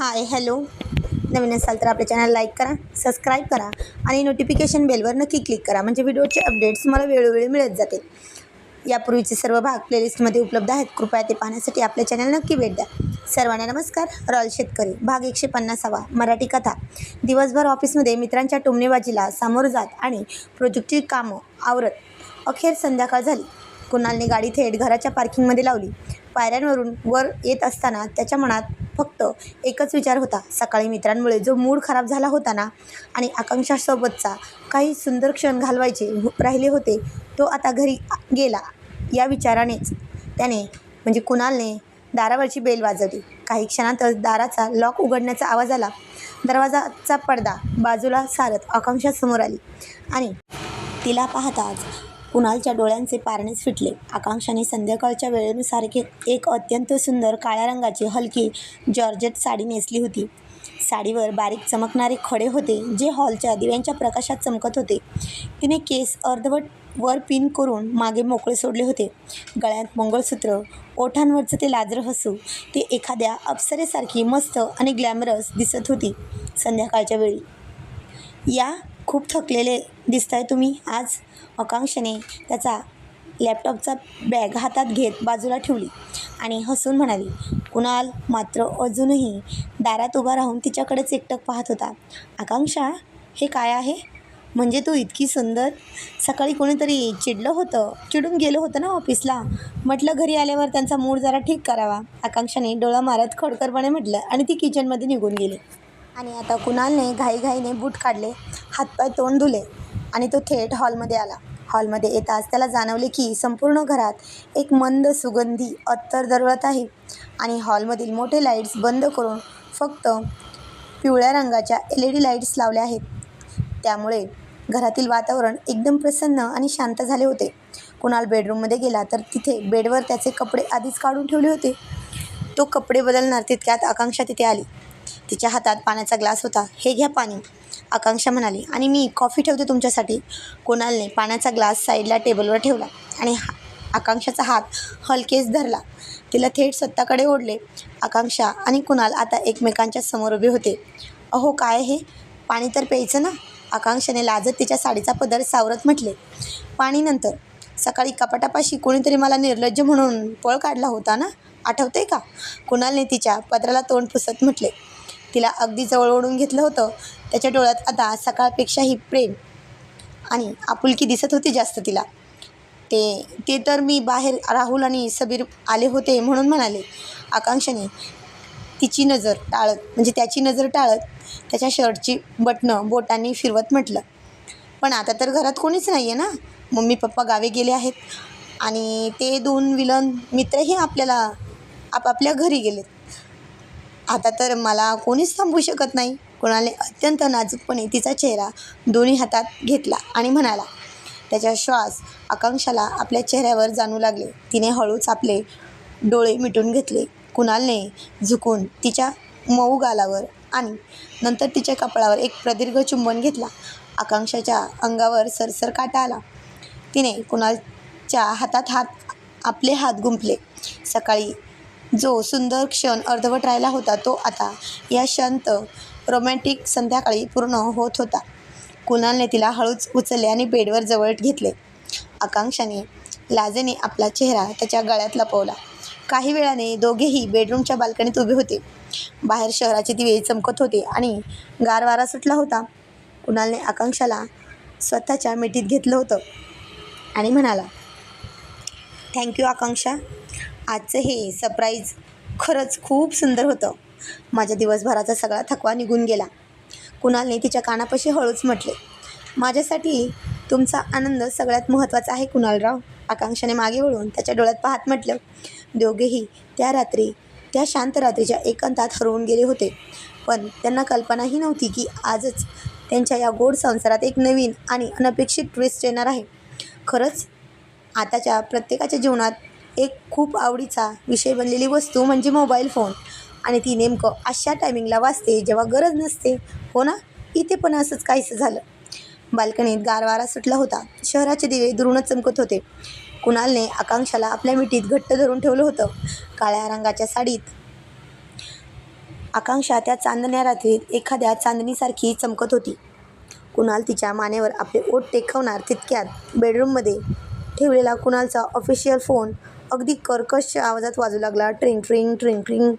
Hi hello. नवीन असाल तर आपल्या चॅनल लाईक करा, सबस्क्राईब करा आणि नोटिफिकेशन बेलवर नक्की क्लिक करा, म्हणजे व्हिडिओचे अपडेट्स तुम्हाला वेळोवेळी मिळत जातील. यापूर्वीचे सर्व भाग प्लेलिस्टमध्ये उपलब्ध आहेत. कृपया ते पाहण्यासाठी आपल्या चॅनल नक्की भेट द्या. सर्वांना नमस्कार. रॉयल शेतकरी भाग 150वा मराठी कथा. दिवसभर ऑफिसमध्ये मित्रांच्या टुमणेबाजीला सामोरं जात आणि प्रोजेक्टची कामं आवरत अखेर संध्याकाळ झाली. कुणालने गाडी थेट घराच्या पार्किंगमध्ये लावली. पायऱ्यांवरून वर येत असताना त्याच्या मनात फक्त एकच विचार होता. सकाळी मित्रांमुळे जो मूड खराब झाला होता ना, आणि आकांक्षासोबतचा काही सुंदर क्षण घालवायचे राहिले होते, तो आता घरी गेला या विचारानेच त्याने कुणालने दारावरची बेल वाजवली. काही क्षणातच दाराचा लॉक उघडण्याचा आवाज आला. दरवाजाचा पडदा बाजूला सारत आकांक्षा समोर आली आणि तिला पाहताच कुणालच्या डोळ्यांचे पारणेच फिटले. आकांक्षाने संध्याकाळच्या वेळेनुसार एक अत्यंत सुंदर काळ्या रंगाची हलकी जॉर्जेट साडी नेसली होती. साडीवर बारीक चमकणारे खडे होते, जे हॉलच्या दिव्यांच्या प्रकाशात चमकत होते. तिने केस अर्धवट वर पिन करून मागे मोकळे सोडले होते. गळ्यात मंगळसूत्र, ओठांवरचं ते लाजरं हसू, ती एखाद्या अप्सरेसारखी मस्त आणि ग्लॅमरस दिसत होती. संध्याकाळच्या वेळी या खूप थकलेले दिसताय तुम्ही आज, आकांक्षाने त्याचा लॅपटॉपचा बॅग हातात घेत बाजूला ठेवली आणि हसून म्हणाली. कुणाल मात्र अजूनही दारात उभा राहून तिच्याकडेच एकटक पाहत होता. आकांक्षा, हे काय आहे? म्हणजे तू इतकी सुंदर? सकाळी कोणीतरी चिडून गेलं होतं ना ऑफिसला. म्हटलं घरी आल्यावर त्यांचा मूड जरा ठीक करावा. आकांक्षाने डोळा मारत खडखरपणे म्हटलं आणि ती किचनमध्ये निघून गेली. आणि आता कुणालने घाईघाईने बूट काढले, हातपाय तोंड धुले आणि तो थेट हॉलमध्ये आला. हॉलमध्ये येताच त्याला जाणवले की संपूर्ण घरात एक मंद सुगंधी अत्तर दरवळत आहे आणि हॉलमधील मोठे लाईट्स बंद करून फक्त पिवळ्या रंगाच्या LED लाईट्स लावल्या आहेत. त्यामुळे घरातील वातावरण एकदम प्रसन्न आणि शांत झाले होते. कुणाल बेडरूममध्ये गेला तर तिथे बेडवर त्याचे कपडे आधीच काढून ठेवले होते. तो कपडे बदलणार तितक्यात आकांक्षा तिथे आली. तिच्या हातात पाण्याचा ग्लास होता. हे घ्या पाणी, आकांक्षा म्हणाली, आणि मी कॉफी ठेवते तुमच्यासाठी. कुणालने पाण्याचा ग्लास साईडला टेबलवर ठेवला आणि आकांक्षाचा हात हलकेच धरला. तिला थेट स्वतःकडे ओढले. आकांक्षा आणि कुणाल आता एकमेकांच्या समोर उभे होते. अहो काय हे, पाणी तर प्यायचं ना, आकांक्षाने लाजत तिच्या साडीचा पदर सावरत म्हटले. पाणी नंतर. सकाळी कपाटापाशी कोणीतरी मला निर्लज्ज म्हणून पळ काढला होता ना, आठवते का? कुणालने तिच्या पदराला तोंड पुसत म्हटले. तिला अगदी जवळ ओढून घेतलं होतं. त्याच्या डोळ्यात आता सकाळपेक्षाही प्रेम आणि आपुलकी दिसत होती जास्त तिला. ते तर मी बाहेर राहुल आणि सबीर आले होते म्हणून म्हणाले. आकांक्षाने त्याची नजर टाळत त्याच्या शर्टची बटणं बोटांनी फिरवत म्हटलं. पण आता तर घरात कोणीच नाही आहे ना, मम्मी पप्पा गावी गेले आहेत आणि ते 2 विलन मित्रही आपापल्या घरी गेलेत. आता तर मला कोणीच थांबवू शकत नाही. कुणालने अत्यंत नाजूकपणे तिचा चेहरा दोन्ही हातात घेतला आणि म्हणाला. त्याचा श्वास आकांक्षाला आपल्या चेहऱ्यावर जाणू लागले. तिने हळूच आपले डोळे मिटून घेतले. कुणालने झुकून तिच्या मऊ गालावर आणि नंतर तिच्या कपाळावर एक प्रदीर्घ चुंबन घेतला. आकांक्षाच्या अंगावर सरसर काटा आला. तिने कुणालच्या हातात आपले हात गुंफले. सकाळी जो सुंदर क्षण अर्धवट राहिला होता, तो आता या शांत रोमॅन्टिक संध्याकाळी पूर्ण होत होता. कुणालने तिला हळूच उचलले आणि बेडवर जवळ घेतले. आकांक्षाने लाजेने आपला चेहरा त्याच्या गळ्यात लपवला. काही वेळाने दोघेही बेडरूमच्या बाल्कनीत उभे होते. बाहेर शहराचे दिवे चमकत होते आणि गार वारा सुटला होता. कुणालने आकांक्षाला स्वतःच्या मिठीत घेतलं होतं आणि म्हणाला. थँक्यू आकांक्षा, आजचं हे सरप्राईज खरंच खूप सुंदर होतं. माझ्या दिवसभराचा सगळा थकवा निघून गेला. कुणालने तिच्या कानापाशी हळूच म्हटले. माझ्यासाठी तुमचा आनंद सगळ्यात महत्त्वाचा आहे कुणालराव, आकांक्षाने मागे वळून त्याच्या डोळ्यात पाहत म्हटलं. दोघेही त्या शांत रात्रीच्या एकांतात हरवून गेले होते. पण त्यांना कल्पनाही नव्हती की आजच त्यांच्या या गोड संसारात एक नवीन आणि अनपेक्षित ट्विस्ट येणार आहे. खरंच आताच्या प्रत्येकाच्या जीवनात एक खूप आवडीचा विषय बनलेली वस्तू म्हणजे मोबाईल फोन, आणि ती नेमकं अशा टायमिंगला वाजते जेव्हा गरज नसते, हो ना? इथे पण असंच काहीसं झालं. बाल्कनीत गार वारा सुटला होता. शहराचे दिवे दुरूनच चमकत होते. कुणालने आकांक्षाला आपल्या मिठीत घट्ट धरून ठेवलं होतं. काळ्या रंगाच्या साडीत आकांक्षा त्या चांदण्या रात्रीत एखाद्या चांदणीसारखी चमकत होती. कुणाल तिच्या मानेवर आपले ओठ टेकवणार तितक्यात बेडरूममध्ये ठेवलेला कुणालचा ऑफिशियल फोन अगदी कर्कश आवाजात वाजू लागला. ट्रिंग ट्रिंग ट्रिंग ट्रिंग.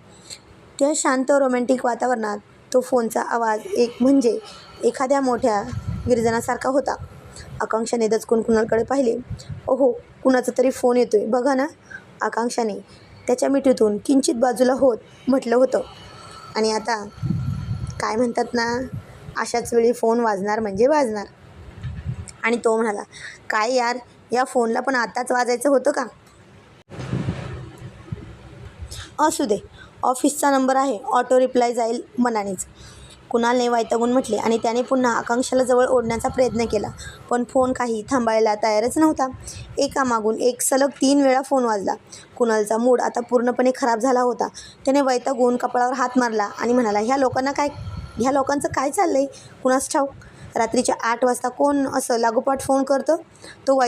त्या शांत रोमॅन्टिक वातावरणात तो फोनचा आवाज म्हणजे एखाद्या मोठ्या विरजनासारखा होता. आकांक्षाने दचकून कुणालकडे पाहिले. ओहो, कुणाचा तरी फोन येतोय बघा ना, आकांक्षाने त्याच्या मिठीतून किंचित बाजूला होत म्हटलं होतं. आणि आता काय म्हणतात ना, अशाच वेळी फोन वाजणार म्हणजे वाजणार. आणि तो म्हणाला, काय यार, या फोनला पण आताच वाजायचं होतं का? असू दे, ऑफिसचा नंबर आहे, ऑटो रिप्लाय जाईल मनानेच, कुणालने वैतागून म्हटले. आणि त्याने पुन्हा आकांक्षाला जवळ ओढण्याचा प्रयत्न केला, पण फोन काही थांबायला तयारच नव्हता. एकामागून एक सलग 3 वेळा फोन वाजला. कुणालचा मूड आता पूर्णपणे खराब झाला होता. त्याने वैतागून कपाळावर हात मारला आणि म्हणाला, ह्या लोकांचं काय चाललंय कुणास ठाऊक? रात्रीच्या 8 वाजता कोण असं लागोपाठ फोन करतं? तो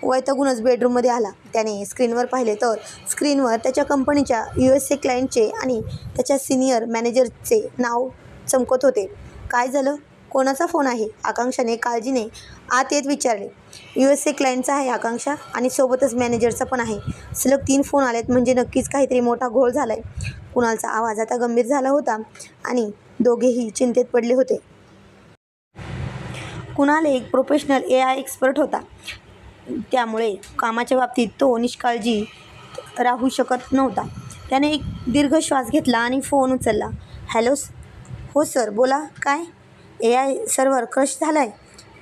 वैतागूनच बेडरूममध्ये आला. त्याने स्क्रीनवर पाहिले तर स्क्रीनवर त्याच्या कंपनीच्या USA क्लायंटचे आणि त्याच्या सिनियर मॅनेजरचे नाव चमकत होते. काय झालं? कोणाचा फोन आहे? आकांक्षाने काळजीने आत येत विचारले. USA क्लायंटचा आहे आकांक्षा, आणि सोबतच मॅनेजरचा पण आहे. सलग 3 फोन आलेत म्हणजे नक्कीच काहीतरी मोठा घोळ झालाय. कुणालचा आवाज आता गंभीर झाला होता आणि दोघेही चिंतेत पडले होते. कुणाल एक प्रोफेशनल AI एक्सपर्ट होता, त्यामुळे कामाच्या बाबतीत तो निष्काळजी राहू शकत नव्हता. त्याने एक दीर्घ श्वास घेतला आणि फोन उचलला. हॅलो. हो सर, बोला. काय? AI सर्व्हर क्रश झालाय?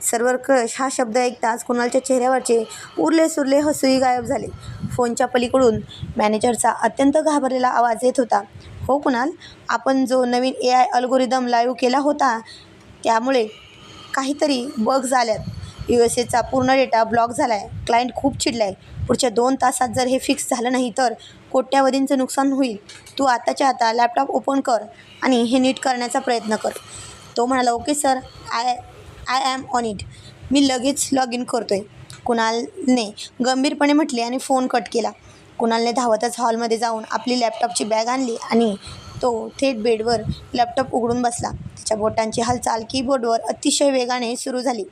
सर्व्हर क्रश हा शब्द ऐकताच कुणालच्या चेहऱ्यावरचे उरले सुरले हसूही गायब झाले. फोनच्या पलीकडून मॅनेजरचा अत्यंत घाबरलेला आवाज येत होता. हो कुणाल, आपण जो नवीन AI अल्गोरिदम लाईव्ह केला होता त्यामुळे काहीतरी बग्स आल्यात. USAचा पूर्ण डेटा ब्लॉक झालाय. क्लायंट खूप चिडलाय. पुढच्या 2 तासात जर हे फिक्स झालं नाही तर कोट्यावधींचं नुकसान होईल. तू आताच्या आता लॅपटॉप ओपन कर आणि हे नीट करण्याचा प्रयत्न कर. तो म्हणाला, okay sir, I am on it. मी लगेच लॉग इन करतोय, कुणालने गंभीरपणे म्हटले आणि फोन कट केला. कुणालने धावतच हॉलमध्ये जाऊन आपली लॅपटॉपची बॅग आणली आणि तो थेट बेडवर लॅपटॉप उघडून बसला. त्याच्या बोटांची हालचाल कीबोर्डवर अतिशय वेगाने सुरू झाली.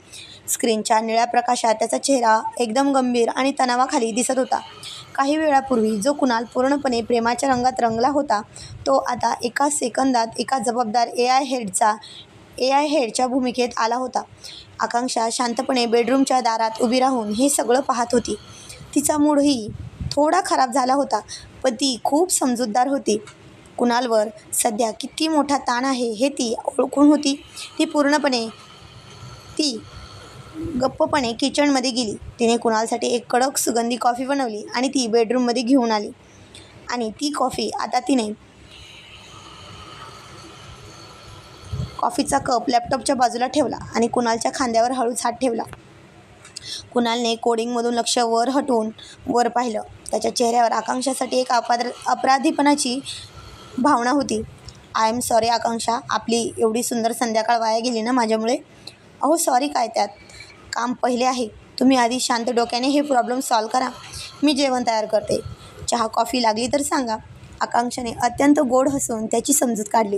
स्क्रीनच्या निळ्या प्रकाशात त्याचा चेहरा एकदम गंभीर आणि तणावाखाली दिसत होता. काही वेळापूर्वी जो कुणाल पूर्णपणे प्रेमाच्या रंगात रंगला होता, तो आता एका सेकंदात एका जबाबदार AI हेडच्या भूमिकेत आला होता. आकांक्षा शांतपणे बेडरूमच्या दारात उभी राहून हे सगळं पाहत होती. तिचा मूडही थोडा खराब झाला होता, पण ती खूप समजूतदार होती. कुणालवर सध्या किती मोठा ताण आहे हे ती ओळखून होती. ती गप्पपणे किचनमध्ये गेली. तिने कुणालसाठी एक कडक सुगंधी कॉफी बनवली आणि ती बेडरूममध्ये घेऊन आली. आणि ती कॉफी आता तिने कॉफीचा कप लॅपटॉपच्या बाजूला ठेवला आणि कुणालच्या खांद्यावर हळूच हात ठेवला. कुणालने कोडिंगमधून लक्ष हटवून वर पाहिलं. त्याच्या चेहऱ्यावर आकांक्षासाठी एक अपराधीपणाची भावना होती. आय एम सॉरी आकांक्षा, आपली एवढी सुंदर संध्याकाळ वाया गेली ना माझ्यामुळे. अहो सॉरी काय त्यात, काम पहिले आहे. तुम्ही आधी शांत डोक्याने हे प्रॉब्लेम सॉल्व करा. मी जेवण तयार करते. चहा कॉफी लागली तर सांगा. आकांक्षाने अत्यंत गोड हसून त्याची समजूत काढली.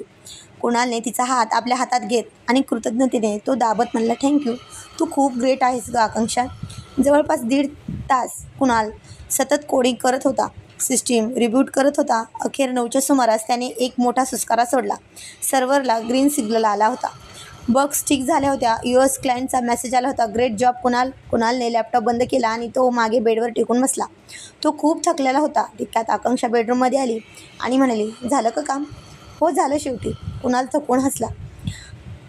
कुणालने तिचा हात आपल्या हातात घेत आणि कृतज्ञतेने तो दाबत म्हणला, थँक्यू, तू खूप ग्रेट आहेस ग आकांक्षा. जवळपास 1.5 तास कुणाल सतत कोडिंग करत होता, सिस्टीम रिबूट करत होता. अखेर 9च्या सुमारास त्याने एक मोठा सुस्कारा सोडला. सर्व्हरला ग्रीन सिग्नल आला होता. बग्स ठीक झाल्या होत्या. US क्लायंटचा मेसेज आला होता. Great job Kunal. कुणालने लॅपटॉप बंद केला आणि तो मागे बेडवर टेकून बसला. तो खूप थकलेला होता. तितक्यात आकांक्षा बेडरूममध्ये आली आणि म्हणाली, झालं का काम? हो झालं शेवटी. कुणाल थकून हसला.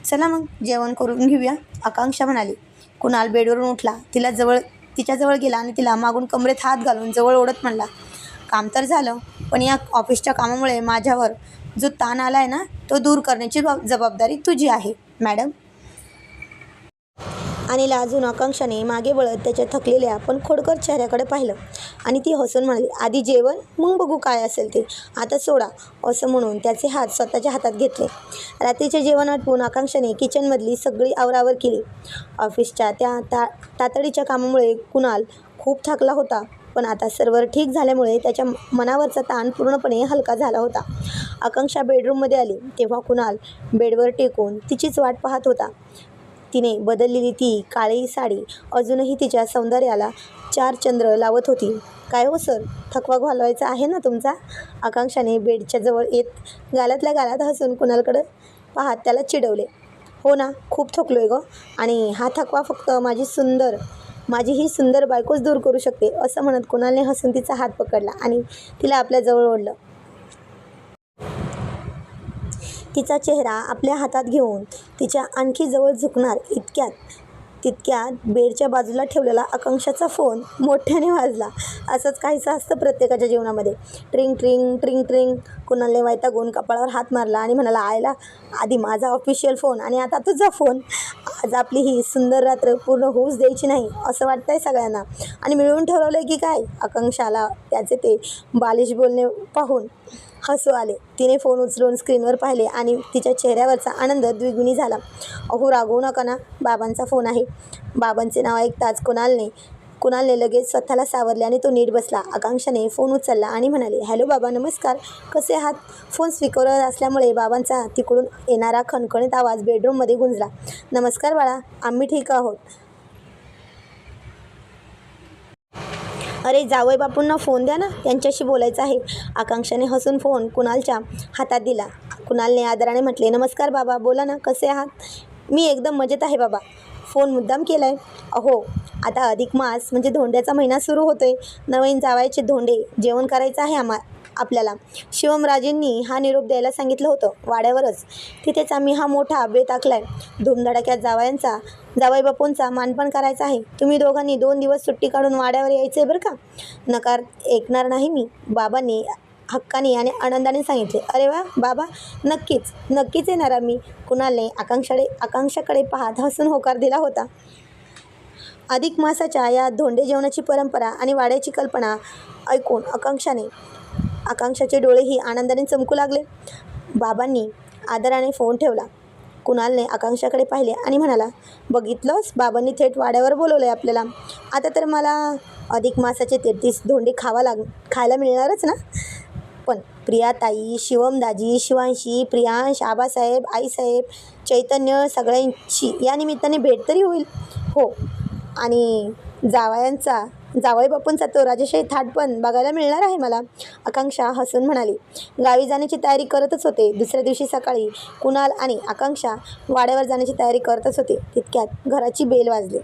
चला मग जेवण करून घेऊया, आकांक्षा म्हणाली. कुणाल बेडवरून उठला, तिच्याजवळ गेला आणि तिला मागून कमरेत हात घालून जवळ ओढत म्हणला, काम तर झालं, पण या ऑफिसच्या कामामुळे माझ्यावर जो ताण आला आहे ना, तो दूर करण्याची जबाबदारी तुझी आहे मॅडम. आणि लाजून आकांक्षाने मागे वळत त्याच्या थकलेल्या पण खोडकर चेहऱ्याकडे पाहिलं आणि ती हसून म्हणाली, आधी जेवण, मग बघू काय असेल ते, आता सोडा. असं म्हणून त्याचे हात स्वतःच्या हातात घेतले. रात्रीचे जेवण आटपून आकांक्षाने किचनमधली सगळी आवरावर केली. ऑफिसच्या त्या तातडीच्या कामामुळे कुणाल खूप थकला होता. पण आता सर्व ठीक झाल्यामुळे त्याच्या मनावरचा ताण पूर्णपणे हलका झाला होता. आकांक्षा बेडरूममध्ये आली तेव्हा कुणाल बेडवर टेकून तिचीच वाट पाहत होता. तिने बदललेली ती काळी साडी अजूनही तिच्या सौंदर्याला चार चंद्र लावत होती. काय हो सर, थकवा घालवायचा आहे ना तुमचा? आकांक्षाने बेडच्या जवळ येत गालातल्या गालात हसून कुणालकडे पाहत त्याला चिडवले. हो ना, खूप थकलोय गं, आणि हा थकवा फक्त माझी ही सुंदर बायकोच दूर करू शकते, असं म्हणत कुणालने हसून तिचा हात पकडला आणि तिला आपल्या जवळ ओढलं. तिचा चेहरा आपल्या हातात घेऊन तिच्या आणखी जवळ झुकणार तितक्यात बेडच्या बाजूला ठेवलेला आकांक्षाचा फोन मोठ्याने वाजला. असंच काहीसं असतं प्रत्येकाच्या जीवनामध्ये. ट्रिंग ट्रिंग ट्रिंग ट्रिंग. कुणालने वैतागून कपाळावर हात मारला आणि म्हणाला, आयला, आधी माझा ऑफिशियल फोन आणि आता तुझा फोन. आज आपली ही सुंदर रात्र पूर्ण होऊच द्यायची नाही असं वाटतंय सगळ्यांना, आणि मिळून ठरवलं की काय? आकांक्षाला त्याचे ते बालिश बोलणे पाहून हसू आले. तिने फोन उचलून स्क्रीनवर पाहिले आणि तिच्या चेहऱ्यावरचा आनंद द्विगुणी झाला. अहो, रागवू नका ना, बाबांचा फोन आहे. बाबांचे नाव ऐकताच कुणालने लगेच स्वतःला सावरले आणि तो नीट बसला. आकांक्षाने फोन उचलला आणि म्हणाले, हॅलो बाबा, नमस्कार, कसे आहात? फोन स्पीकरवर असल्यामुळे बाबांचा तिकडून येणारा खणखणीत आवाज बेडरूममध्ये गुंजला. नमस्कार बाळा, आम्ही ठीक आहोत. अरे जावई बापूंना फोन द्या ना, त्यांच्याशी बोलायचं आहे. आकांक्षाने हसून फोन कुणालच्या हातात दिला. कुणालने आदराने म्हटले, नमस्कार बाबा, बोला ना, कसे आहात? मी एकदम मजेत आहे बाबा. फोन मुद्दाम केलाय? अहो, आता अधिक मास म्हणजे धोंड्याचा महिना सुरू होतोय. नवीन जावायचे धोंडे जेवण करायचं आहे आपल्याला. शिवमराजेंनी हा निरोप द्यायला सांगितलं होतं वाड्यावरच. तिथेच आम्ही हा मोठा बेत आखलाय. धुमधडाक्यात जावई बापूंचा मानपान करायचा आहे. तुम्ही दोघांनी 2 दिवस सुट्टी काढून वाड्यावर यायचं आहे बरं का. नकार ऐकणार नाही मी, बाबांनी हक्काने आणि आनंदाने सांगितले. अरे वा बाबा, नक्कीच येणार आम्ही. कुणालने आकांक्षाकडे पाहत हसून होकार दिला होता. अधिक मासाच्या या धोंडे जेवणाची परंपरा आणि वाड्याची कल्पना ऐकून आकांक्षाचे डोळेही आनंदाने चमकू लागले. बाबांनी आदराने फोन ठेवला. कुणालने आकांक्षाकडे पाहिले आणि म्हणाला, बघितलंस, बाबांनी थेट वाड्यावर बोलवलंय आपल्याला. आता तर मला अधिक मासाचे 33 धोंडे खायला मिळणारच ना. पण प्रियाताई, शिवमदाजी, शिवांशी, प्रियांश, आबासाहेब, आईसाहेब, चैतन्य, सगळ्यांची या निमित्ताने भेट तरी होईल. हो, आणि जावई बापूंचा तो राजेशाही थाट पण बघायला मिळणार आहे मला. आकांक्षा हसून म्हणाली. गावी जाण्याची तयारी करतच होते. दुसऱ्या दिवशी सकाळी कुणाल आणि आकांक्षा वाड्यावर जाण्याची तयारी करतच होते. तितक्यात घराची बेल वाजली.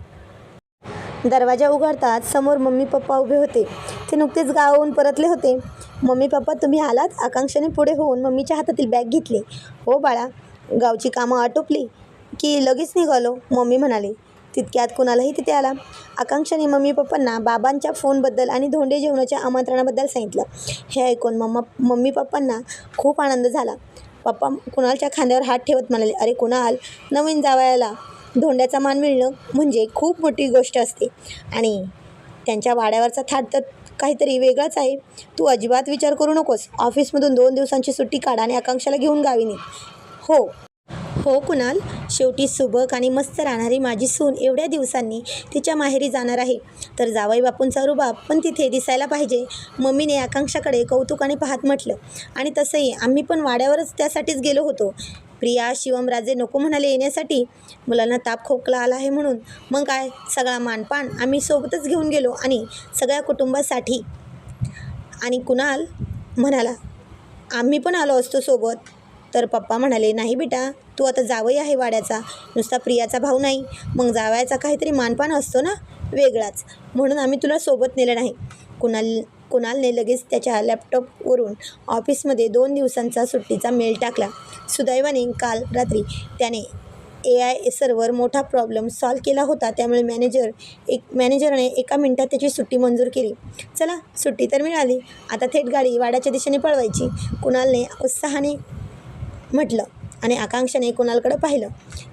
दरवाजा उघडताच समोर मम्मी पप्पा उभे होते. ते नुकतेच गावाहून परतले होते. मम्मी पप्पा, तुम्ही आलात? आकांक्षाने पुढे होऊन मम्मीच्या हातातील बॅग घेतली. हो बाळा, गावची कामं आटोपली की लगेच निघालो, मम्मी म्हणाली. तितक्यात कुणालही तिथे आला. आकांक्षाने मम्मी पप्पांना बाबांच्या फोनबद्दल आणि धोंडे जेवणाच्या आमंत्रणाबद्दल सांगितलं. हे ऐकून मम्मी पप्पांना खूप आनंद झाला. पप्पा कुणालच्या खांद्यावर हात ठेवत म्हणाले, अरे कुणाल, नवीन जावयाला धोंड्याचा मान मिळणं म्हणजे खूप मोठी गोष्ट असते, आणि त्यांच्या वाड्यावरचा थाट तर काहीतरी वेगळाच आहे. तू अजिबात विचार करू नकोस. ऑफिसमधून 2 दिवसांची सुट्टी काढ आणि आकांक्षाला घेऊन गावी निघ. हो कुणाल, शेवटी सुबक आणि मस्त राहणारी माझी सून एवढ्या दिवसांनी तिच्या माहेरी जाणार आहे, तर जावई बापूंचा रुबाब पण तिथे दिसायला पाहिजे. मम्मीने आकांक्षाकडे कौतुकाने पाहत म्हटलं. आणि तसंही आम्ही पण वाड्यावरच त्यासाठीच गेलो होतो. प्रिया, शिवमराजे नको म्हणाले येण्यासाठी. मुलांना ताप खोकला आला आहे म्हणून. मग काय, सगळा मानपान आम्ही सोबतच घेऊन गेलो आणि सगळ्या कुटुंबासाठी. आणि कुणाल म्हणाला, आम्ही पण आलो असतो सोबत. तर पप्पा म्हणाले, नाही बेटा, तू आता जावई आहे वाड्याचा, नुसता प्रियाचा भाऊ नाही. मग जावयाचा काहीतरी मानपान असतो ना, वेगळाच, म्हणून आम्ही तुला सोबत नेलं नाही. कुणालने लगेच त्याच्या लॅपटॉपवरून ऑफिसमध्ये 2 दिवसांचा सुट्टीचा मेल टाकला. सुदैवाने काल रात्री त्याने AI सर्व्हर मोठा प्रॉब्लेम सॉल्व्ह केला होता, त्यामुळे मॅनेजरने 1 मिनिटात त्याची सुट्टी मंजूर केली. चला, सुट्टी तर मिळाली, आता थेट गाडी वाड्याच्या दिशेने पळवायची, कुणालने उत्साहाने म्हटलं. आणि आकांक्षाने कुणालकडे पाहिलं.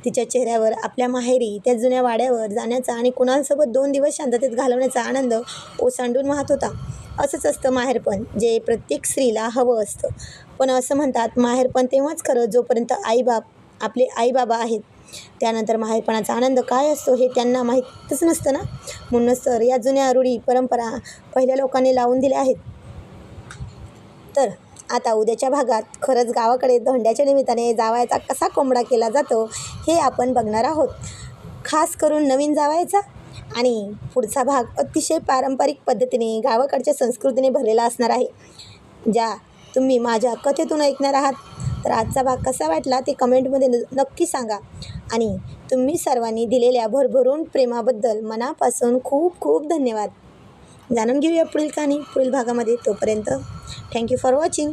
तिच्या चेहऱ्यावर आपल्या माहेरी, त्या जुन्या वाड्यावर जाण्याचा आणि कुणालसोबत 2 दिवस शांततेत घालवण्याचा आनंद ओसांडून वाहत होता. असंच असतं माहेरपण, जे प्रत्येक स्त्रीला हवं असतं. पण असं म्हणतात, माहेरपण तेव्हाच खरं जोपर्यंत आपले आई बाबा आहेत. त्यानंतर माहेरपणाचा आनंद काय असतो हे त्यांना माहीतच नसतं ना. म्हणूनच तर या जुन्या रूढी परंपरा पहिल्या लोकांनी लावून दिल्या आहेत. तर आता उद्याच्या भागात खरंच गावाकडे धोंड्याच्या निमित्ताने जावयाचा कसा कोंबडा केला जातो हे आपण बघणार आहोत. खास करून नवीन जावयाचा. आणि पुढचा भाग अतिशय पारंपरिक पद्धतीने गावाकडच्या संस्कृतीने भरलेला असणार आहे, ज्या तुम्ही माझ्या कथेतून ऐकणार आहात. तर आजचा भाग कसा वाटला ते कमेंटमध्ये नक्की सांगा. आणि तुम्ही सर्वांनी दिलेल्या भरभरून प्रेमाबद्दल मनापासून खूप खूप धन्यवाद. जाणून घेऊया पुढील कहाणी पुढील भागामध्ये. तोपर्यंत थँक्यू फॉर वॉचिंग.